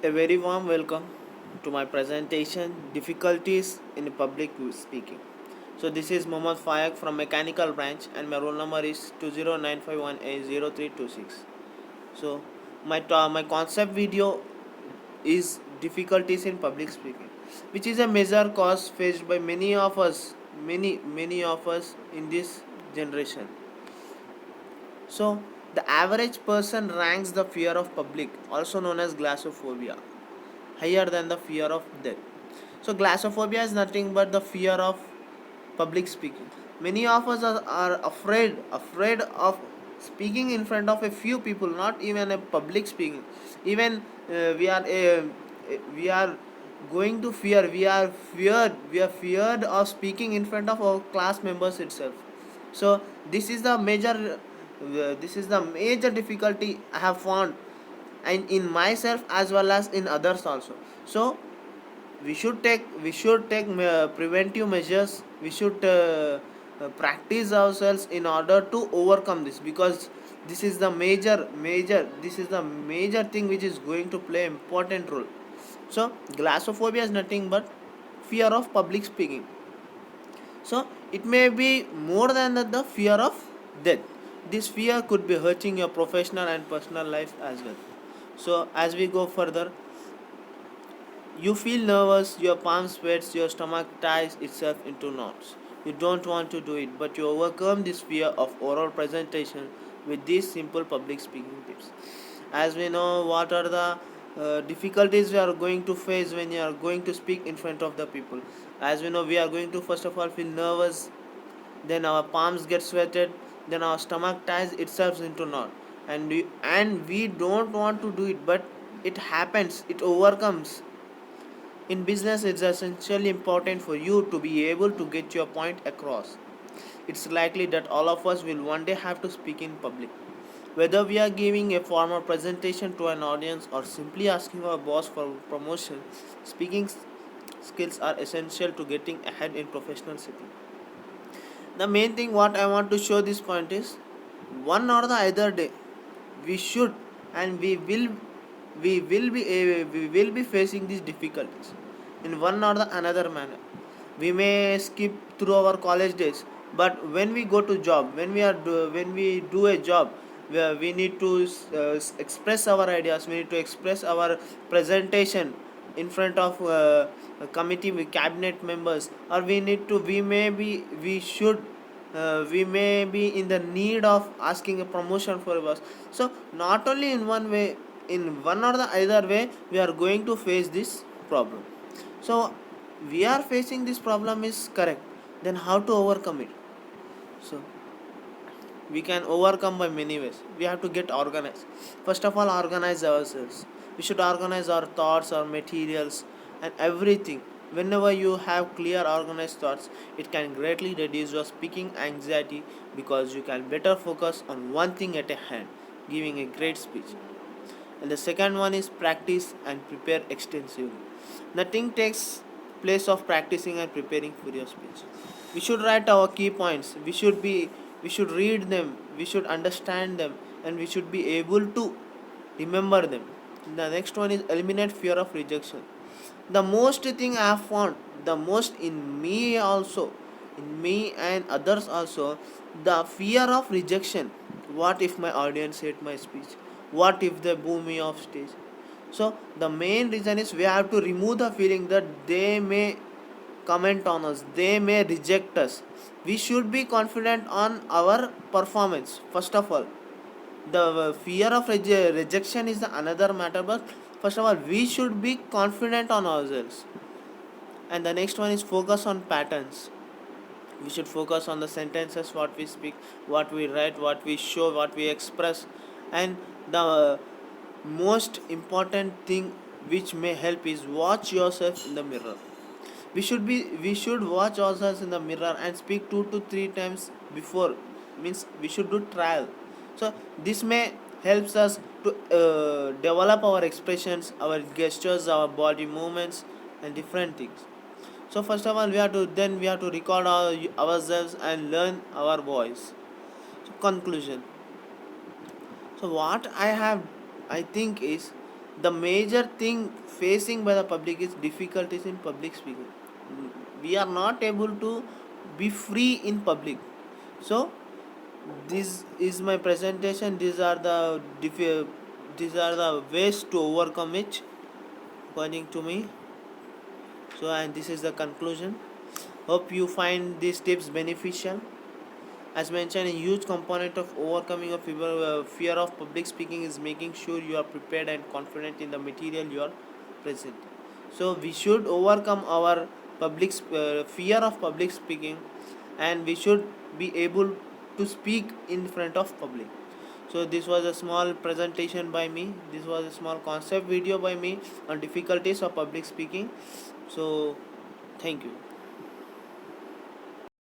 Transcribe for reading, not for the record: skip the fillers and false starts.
A very warm welcome to my presentation Difficulties in Public Speaking. So this is Mohammad Fayak from Mechanical Branch and my roll number is 20951A0326. So my concept video is difficulties in public speaking, which is a major cause faced by many of us in this generation. So, the average person ranks the fear of public, also known as glossophobia, higher than the fear of death. So, glossophobia is nothing but the fear of public speaking. Many of us are afraid of speaking in front of a few people, not even a public speaking. Even we are going to fear. We are feared of speaking in front of our class members itself. So this is the major difficulty I have found, and in myself as well as in others also. So we should take preventive measures. We should practice ourselves in order to overcome this, because this is the major thing which is going to play important role. So glossophobia is nothing but fear of public speaking. So it may be more than the fear of death. This fear could be hurting your professional and personal life as well. So as we go further, you feel nervous, your palm sweats, your stomach ties itself into knots. You don't want to do it, but you overcome this fear of oral presentation with these simple public speaking tips. As we know, what are the difficulties we are going to face when you are going to speak in front of the people. As we know, we are going to first of all feel nervous, then our palms get sweated, then our stomach ties itself into knot, and we don't want to do it, but it happens, it overcomes. In business, it's essentially important for you to be able to get your point across. It's likely that all of us will one day have to speak in public. Whether we are giving a formal presentation to an audience or simply asking our boss for promotion, speaking skills are essential to getting ahead in professional setting. The main thing what I want to show this point is, one or the other day we should and we will be facing these difficulties in one or the another manner. We may skip through our college days, but when we go to job, when we do a job where we need to express our ideas, we need to express our presentation in front of a committee with cabinet members, or we may be in the need of asking a promotion for us. So not only in one way, in one or the other way we are going to face this problem. So we are facing this problem is correct, then how to overcome it? So we can overcome by many ways. We have to get organized. First of all, organize ourselves. We should organize our thoughts, our materials, and everything. Whenever you have clear organized thoughts, it can greatly reduce your speaking anxiety, because you can better focus on one thing at a hand, giving a great speech. And the second one is practice and prepare extensively. Nothing takes place of practicing and preparing for your speech. We should write our key points. We should read them, we should understand them, and we should be able to remember them. The next one is eliminate fear of rejection. The most thing I have found, the most in me also, in me and others also, the fear of rejection. What if my audience hate my speech? What if they boo me off stage? So the main reason is we have to remove the feeling that they may comment on us, they may reject us. We should be confident on our performance. First of all, the fear of rejection is the another matter, but first of all we should be confident on ourselves. And the next one is focus on patterns. We should focus on the sentences, what we speak, what we write, what we show, what we express. And the most important thing which may help is watch yourself in the mirror. We should watch ourselves in the mirror and speak 2 to 3 times before, means we should do trial. So this may helps us to develop our expressions, our gestures, our body movements, and different things. So first of all we have to record ourselves and learn our voice. So conclusion. So what I think is, the major thing facing by the public is difficulties in public speaking. We are not able to be free in public. So this is my presentation. These are the ways to overcome it according to me. So, and this is the conclusion. Hope you find these tips beneficial. As mentioned, a huge component of overcoming a fear of public speaking is making sure you are prepared and confident in the material you are presenting. So we should overcome our fear of public speaking, and we should be able to speak in front of public. So this was a small presentation by me. This was a small concept video by me on difficulties of public speaking. So thank you.